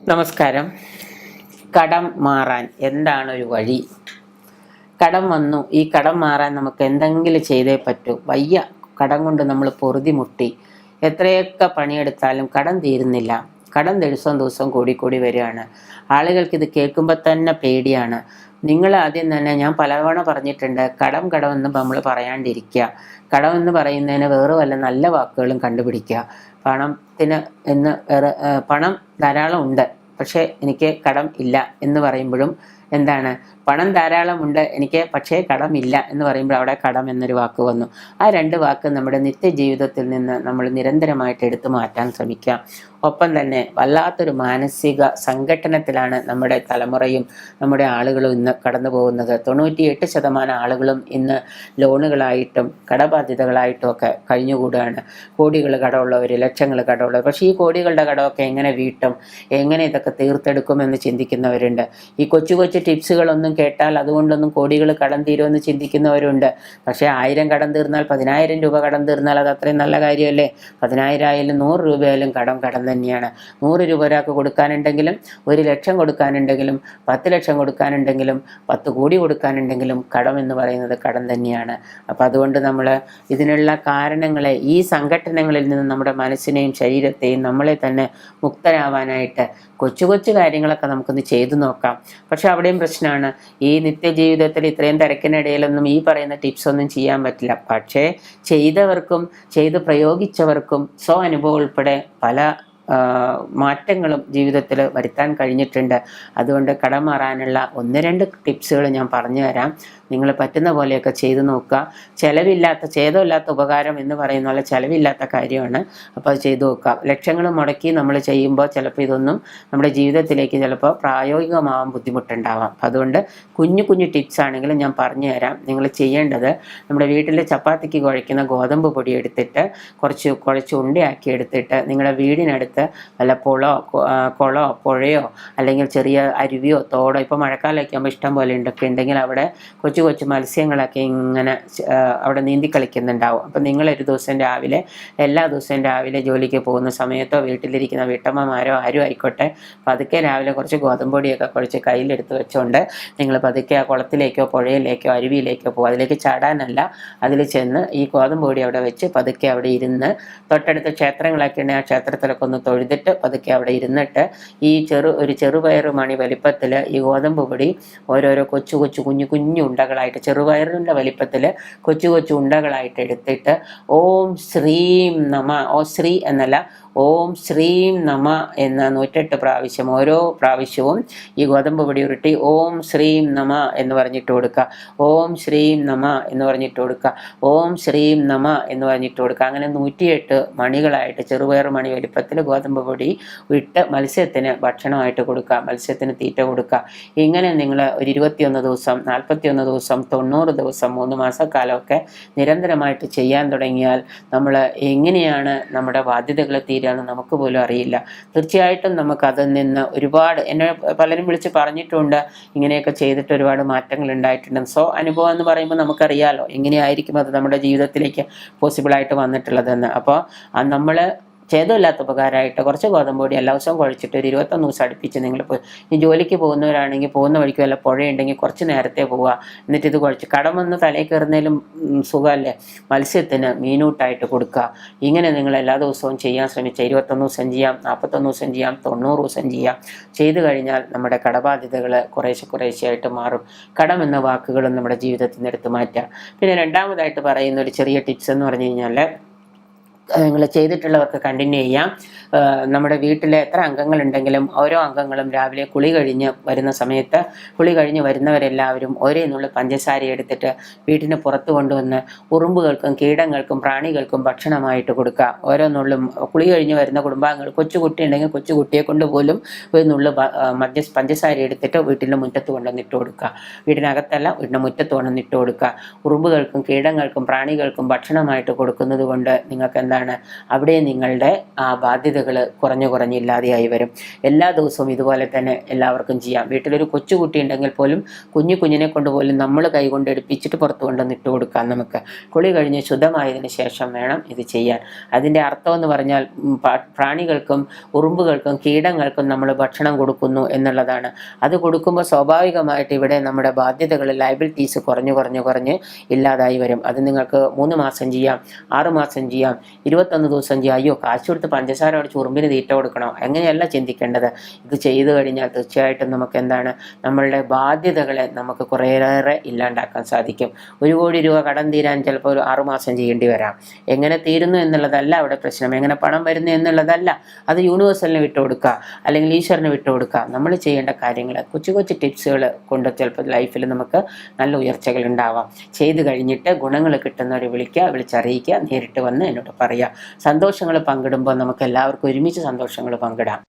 നമസ്കാരം. കടം മാറാൻ എന്താണ് ഒരു വഴി? കടം വന്നു, ഈ കടം മാറാൻ നമുക്ക് എന്തെങ്കിലും ചെയ്തേ പറ്റൂ. വയ്യ, കടം കൊണ്ട് നമ്മൾ പൊറുതിമുട്ടി. എത്രയൊക്കെ പണിയെടുത്താലും കടം തീരുന്നില്ല. കടം ദിവസവും ദിവസവും കൂടി വരികയാണ്. ആളുകൾക്കിത് കേൾക്കുമ്പോൾ തന്നെ പേടിയാണ്. നിങ്ങൾ ആദ്യം തന്നെ, ഞാൻ പലതവണ പറഞ്ഞിട്ടുണ്ട്, കടം എന്ന് നമ്മൾ പറയാണ്ടിരിക്കുക. കടം എന്ന് പറയുന്നതിന് വേറെ വല്ല നല്ല വാക്കുകളും കണ്ടുപിടിക്കുക. പണം ധാരാളം ഉണ്ട്, പക്ഷേ എനിക്ക് കടം ഇല്ല എന്ന് പറയുമ്പോഴും എന്താണ്, പണം ധാരാളമുണ്ട് എനിക്ക് പക്ഷേ കടമില്ല എന്ന് പറയുമ്പോൾ അവിടെ കടം എന്നൊരു വാക്ക് വന്നു. ആ രണ്ട് വാക്ക് നമ്മുടെ നിത്യജീവിതത്തിൽ നിന്ന് നമ്മൾ നിരന്തരമായിട്ട് എടുത്തു മാറ്റാൻ ശ്രമിക്കാം. ഒപ്പം തന്നെ വല്ലാത്തൊരു മാനസിക സംഘട്ടനത്തിലാണ് നമ്മുടെ തലമുറയും നമ്മുടെ ആളുകളും ഇന്ന് കടന്നു പോകുന്നത്. 98% ആളുകളും ഇന്ന് ലോണുകളായിട്ടും കടബാധ്യതകളായിട്ടും ഒക്കെ കഴിഞ്ഞുകൂടുകയാണ്. കോടികൾ കടമുള്ളവർ, ലക്ഷങ്ങൾ കടമുള്ളവർ. പക്ഷേ ഈ കോടികളുടെ കടമൊക്കെ എങ്ങനെ വീട്ടും, എങ്ങനെ ഇതൊക്കെ തീർത്തെടുക്കുമെന്ന് ചിന്തിക്കുന്നവരുണ്ട്. ഈ കൊച്ചു ടിപ്സുകളൊന്നും കേട്ടാൽ അതുകൊണ്ടൊന്നും കോടികൾ കടം തീരുമെന്ന് ചിന്തിക്കുന്നവരുണ്ട്. പക്ഷേ 1000 കടം തീർന്നാൽ, 10,000 രൂപ കടം തീർന്നാൽ അത് അത്രയും നല്ല കാര്യമല്ലേ? 10,000 ആയാലും 100 രൂപയായാലും കടം തന്നെയാണ്. 100 രൂപ ഒരാൾക്ക് കൊടുക്കാനുണ്ടെങ്കിലും, 1 ലക്ഷം കൊടുക്കാനുണ്ടെങ്കിലും, 10 ലക്ഷം കൊടുക്കാനുണ്ടെങ്കിലും, 10 കോടി കൊടുക്കാനുണ്ടെങ്കിലും കടം എന്ന് പറയുന്നത് കടം തന്നെയാണ്. അപ്പം അതുകൊണ്ട് നമ്മൾ ഇതിനുള്ള കാരണങ്ങളെ, ഈ സംഘട്ടനങ്ങളിൽ നിന്ന് നമ്മുടെ മനസ്സിനെയും ശരീരത്തെയും നമ്മളെ തന്നെ മുക്തരാവാനായിട്ട് കൊച്ചു കാര്യങ്ങളൊക്കെ നമുക്കൊന്ന് ചെയ്തു നോക്കാം. പക്ഷെ അവിടെയും പ്രശ്നമാണ്. ഈ നിത്യജീവിതത്തിൽ ഇത്രയും തിരക്കിനിടയിലൊന്നും ഈ പറയുന്ന ടിപ്സ് ഒന്നും ചെയ്യാൻ പറ്റില്ല. പക്ഷേ ചെയ്തവർക്കും ചെയ്ത് പ്രയോഗിച്ചവർക്കും അനുഭവം ഉൾപ്പെടെ പല മാറ്റങ്ങളും ജീവിതത്തിൽ വരുത്താൻ കഴിഞ്ഞിട്ടുണ്ട്. അതുകൊണ്ട് കടം മാറാനുള്ള 1-2 ടിപ്സുകൾ ഞാൻ പറഞ്ഞു തരാം. നിങ്ങൾ പറ്റുന്ന പോലെയൊക്കെ ചെയ്തു നോക്കുക. ഛേദമില്ലാത്ത ഉപകാരം എന്ന് പറയുന്ന പോലെ ചിലവില്ലാത്ത കാര്യമാണ്. അപ്പോൾ അത് ചെയ്തു നോക്കുക. ലക്ഷങ്ങൾ മുടക്കി നമ്മൾ ചെയ്യുമ്പോൾ ചിലപ്പോൾ ഇതൊന്നും നമ്മുടെ ജീവിതത്തിലേക്ക് ചിലപ്പോൾ പ്രായോഗികമാവാൻ ബുദ്ധിമുട്ടുണ്ടാവാം. അതുകൊണ്ട് കുഞ്ഞു ടിപ്സ് ആണെങ്കിലും ഞാൻ പറഞ്ഞു തരാം. നിങ്ങൾ ചെയ്യേണ്ടത്, നമ്മുടെ വീട്ടിൽ ചപ്പാത്തിക്ക് കുഴയ്ക്കുന്ന ഗോതമ്പ് പൊടി എടുത്തിട്ട് കുഴച്ച് ഉണ്ടയാക്കി എടുത്തിട്ട് നിങ്ങളുടെ വീടിനടുത്ത് വല്ല കുളമോ പുഴയോ അല്ലെങ്കിൽ ചെറിയ അരുവിയോ തോടോ, ഇപ്പോൾ മഴക്കാലമൊക്കെ ആകുമ്പോൾ ഇഷ്ടം പോലെ ഉണ്ടെങ്കിൽ അവിടെ കൊച്ചു മത്സ്യങ്ങളൊക്കെ ഇങ്ങനെ അവിടെ നീന്തി കളിക്കുന്നുണ്ടാവും. അപ്പം നിങ്ങളൊരു ദിവസം രാവിലെ, എല്ലാ ദിവസവും രാവിലെ ജോലിക്ക് പോകുന്ന സമയത്തോ വീട്ടിലിരിക്കുന്ന വീട്ടമ്മമാരോ ആരും ആയിക്കോട്ടെ, പതുക്കെ രാവിലെ കുറച്ച് ഗോതമ്പൊടിയൊക്കെ കുഴച്ച് കയ്യിലെടുത്ത് വെച്ചുകൊണ്ട് നിങ്ങൾ പതുക്കെ ആ കുളത്തിലേക്കോ പുഴയിലേക്കോ അരുവിയിലേക്കോ പോകും. അതിലേക്ക് ചാടാനല്ല, അതിൽ ചെന്ന് ഈ ഗോതമ്പൊടി അവിടെ വെച്ച് പതുക്കെ അവിടെ ഇരുന്ന്, തൊട്ടടുത്ത ക്ഷേത്രങ്ങളൊക്കെ ഉണ്ടെങ്കിൽ ആ ക്ഷേത്രത്തിലൊക്കെ ഒന്ന് തൊഴുതിട്ട് പതുക്കെ അവിടെ ഇരുന്നിട്ട് ഈ ഒരു ചെറുപയറ് മണി വലിപ്പത്തിൽ ഈ ഗോതമ്പ് പൊടി ഓരോരോ കുഞ്ഞു ഉണ്ടകളായിട്ട്, ചെറുപയറിൻ്റെ വലിപ്പത്തിൽ കൊച്ചു ഉണ്ടകളായിട്ട് എടുത്തിട്ട് ഓം ശ്രീം നമ, ശ്രീ എന്നല്ല, ഓം ശ്രീം നമ എന്ന 108 പ്രാവശ്യം, ഓരോ പ്രാവശ്യവും ഈ ഗോതമ്പ് പൊടി ഉരുട്ടി ഓം ശ്രീം നമ എന്ന് പറഞ്ഞിട്ട് കൊടുക്കുക. ഓം ശ്രീം നമ എന്ന് പറഞ്ഞിട്ട് കൊടുക്കുക. ഓം ശ്രീം നമ എന്ന് പറഞ്ഞിട്ട് കൊടുക്കുക. അങ്ങനെ 108 മണികളായിട്ട് ചെറുപയർ മണി വലിപ്പത്തിൽ ഗോതമ്പ് പൊടി ഇട്ട് മത്സ്യത്തിന് ഭക്ഷണമായിട്ട് കൊടുക്കുക, മത്സ്യത്തിന് തീറ്റ കൊടുക്കുക. ഇങ്ങനെ നിങ്ങൾ ഒരു 21 ദിവസം, 41 ദിവസം, 90 ദിവസം, 3 മാസക്കാലമൊക്കെ നിരന്തരമായിട്ട് ചെയ്യാൻ തുടങ്ങിയാൽ നമ്മൾ എങ്ങനെയാണ് നമ്മുടെ ബാധ്യതകൾ തീരാന്ന് നമുക്ക് പോലും അറിയില്ല. തീർച്ചയായിട്ടും നമുക്കതിൽ നിന്ന് ഒരുപാട്, എന്നെ പലരും വിളിച്ച് പറഞ്ഞിട്ടുണ്ട് ഇങ്ങനെയൊക്കെ ചെയ്തിട്ട് ഒരുപാട് മാറ്റങ്ങൾ ഉണ്ടായിട്ടുണ്ട്. അനുഭവം എന്ന് പറയുമ്പോൾ നമുക്കറിയാലോ എങ്ങനെയായിരിക്കും അത് നമ്മുടെ ജീവിതത്തിലേക്ക് പോസിബിളായിട്ട് വന്നിട്ടുള്ളതെന്ന്. അപ്പോൾ നമ്മൾ ഛേദമില്ലാത്ത ഉപകാരമായിട്ട് കുറച്ച് ഗോതമ്പൊടി എല്ലാ ദിവസവും കുഴച്ചിട്ട് ഒരു 21 ദിവസം അടുപ്പിച്ച് നിങ്ങൾ ഈ ജോലിക്ക് പോകുന്നവരാണെങ്കിൽ പോകുന്ന വഴിക്ക് വല്ല പുഴയുണ്ടെങ്കിൽ കുറച്ച് നേരത്തെ പോവുക. എന്നിട്ട് ഇത് കുഴച്ച് കടമൊന്ന് തലയിൽ കയറുന്നതിലും സുഖമല്ലേ, മത്സ്യത്തിന് മീനൂട്ടായിട്ട് കൊടുക്കുക. ഇങ്ങനെ നിങ്ങൾ എല്ലാ ദിവസവും ചെയ്യാൻ ശ്രമിക്കുക. 21 ദിവസം ചെയ്യാം, 41 ദിവസം ചെയ്യാം, 90 ദിവസം ചെയ്യാം. ചെയ്തു കഴിഞ്ഞാൽ നമ്മുടെ കടബാധ്യതകൾ കുറേശ്ശെയായിട്ട് മാറും. കടം എന്ന വാക്കുകളും നമ്മുടെ ജീവിതത്തിൽ നിന്ന് എടുത്തു മാറ്റുക. പിന്നെ രണ്ടാമതായിട്ട് പറയുന്ന ഒരു ചെറിയ ടിപ്സ് എന്ന് പറഞ്ഞു കഴിഞ്ഞാൽ, നിങ്ങൾ ചെയ്തിട്ടുള്ളവർക്ക് കണ്ടിന്യൂ ചെയ്യാം. നമ്മുടെ വീട്ടിലെ എത്ര അംഗങ്ങളുണ്ടെങ്കിലും ഓരോ അംഗങ്ങളും രാവിലെ കുളി കഴിഞ്ഞ് വരുന്ന സമയത്ത്, കുളി കഴിഞ്ഞ് വരുന്നവരെല്ലാവരും ഒരേ നുള്ളി പഞ്ചസാര എടുത്തിട്ട് വീട്ടിന് പുറത്ത് കൊണ്ടുവന്ന് ഉറുമ്പുകൾക്കും കീടങ്ങൾക്കും പ്രാണികൾക്കും ഭക്ഷണമായിട്ട് കൊടുക്കുക. ഓരോ നുള്ളും കുളി കഴിഞ്ഞ് വരുന്ന കുടുംബാംഗങ്ങൾ, കൊച്ചുകുട്ടി ഉണ്ടെങ്കിൽ കൊച്ചുകുട്ടിയെ കൊണ്ട് പോലും ഒരു നുള്ളു പഞ്ചസാര എടുത്തിട്ട് വീട്ടിൻ്റെ മുറ്റത്ത് കൊണ്ടുവന്നിട്ട് കൊടുക്കുക. വീടിനകത്തല്ല, വീടിൻ്റെ മുറ്റത്ത് കൊണ്ടുവന്നിട്ട് കൊടുക്കുക. ഉറുമ്പുകൾക്കും കീടങ്ങൾക്കും പ്രാണികൾക്കും ഭക്ഷണമായിട്ട് കൊടുക്കുന്നത് കൊണ്ട് നിങ്ങൾക്ക് എന്താണ് എന്താണ്, അവിടെ നിങ്ങളുടെ ബാധ്യതകൾ കുറഞ്ഞില്ലാതെയായി വരും. എല്ലാ ദിവസവും ഇതുപോലെ തന്നെ എല്ലാവർക്കും ചെയ്യാം. വീട്ടിലൊരു കൊച്ചുകുട്ടി ഉണ്ടെങ്കിൽ പോലും കുഞ്ഞിനെ കൊണ്ട് പോലും നമ്മൾ കൈകൊണ്ട് എടുപ്പിച്ചിട്ട് പുറത്തു കൊണ്ടുവന്ന് ഇട്ട് കൊടുക്കാം. നമുക്ക് കുളി കഴിഞ്ഞ് ശുദ്ധമായതിന് ശേഷം വേണം ഇത് ചെയ്യാൻ. അതിൻ്റെ അർത്ഥം എന്ന് പറഞ്ഞാൽ പ്രാണികൾക്കും ഉറുമ്പുകൾക്കും കീടങ്ങൾക്കും നമ്മൾ ഭക്ഷണം കൊടുക്കുന്നു എന്നുള്ളതാണ്. അത് കൊടുക്കുമ്പോൾ സ്വാഭാവികമായിട്ട് ഇവിടെ നമ്മുടെ ബാധ്യതകൾ, ലയബിലിറ്റീസ് കുറഞ്ഞ് ഇല്ലാതായി വരും. അത് നിങ്ങൾക്ക് 3 മാസം ചെയ്യാം, 6 മാസം ചെയ്യാം, 21 ദിവസം ചെയ്യാം. അയ്യോ, കാശ് കൊടുത്ത് പഞ്ചസാര അടിച്ച് ഉറുമ്പിന് തീറ്റ കൊടുക്കണോ? അങ്ങനെയല്ല ചിന്തിക്കേണ്ടത്. ഇത് ചെയ്തു കഴിഞ്ഞാൽ തീർച്ചയായിട്ടും നമുക്ക് എന്താണ്, നമ്മളുടെ ബാധ്യതകളെ നമുക്ക് കുറേയേറെ ഇല്ലാണ്ടാക്കാൻ സാധിക്കും. 1 കോടി രൂപ കടം തീരാൻ ചിലപ്പോൾ ഒരു 6 മാസം ചെയ്യേണ്ടി വരാം. എങ്ങനെ തീരുന്നു എന്നുള്ളതല്ല അവിടെ പ്രശ്നം, എങ്ങനെ പണം വരുന്നു എന്നുള്ളതല്ല. അത് യൂണിവേഴ്സലിന് വിട്ടുകൊടുക്കുക, അല്ലെങ്കിൽ ഈശ്വരന് വിട്ടുകൊടുക്കുക. നമ്മൾ ചെയ്യേണ്ട കാര്യങ്ങൾ, കൊച്ചു ടിപ്സുകൾ കൊണ്ട് ചിലപ്പോൾ ലൈഫിൽ നമുക്ക് നല്ല ഉയർച്ചകൾ ഉണ്ടാവാം. ചെയ്ത് കഴിഞ്ഞിട്ട് ഗുണങ്ങൾ കിട്ടുന്നവരെ വിളിച്ചറിയിക്കുക, നേരിട്ട് വന്ന് എന്നോട് പറയുക. സന്തോഷങ്ങൾ പങ്കിടുമ്പോൾ നമുക്ക് എല്ലാവർക്കും ഒരുമിച്ച് സന്തോഷങ്ങൾ പങ്കിടാം.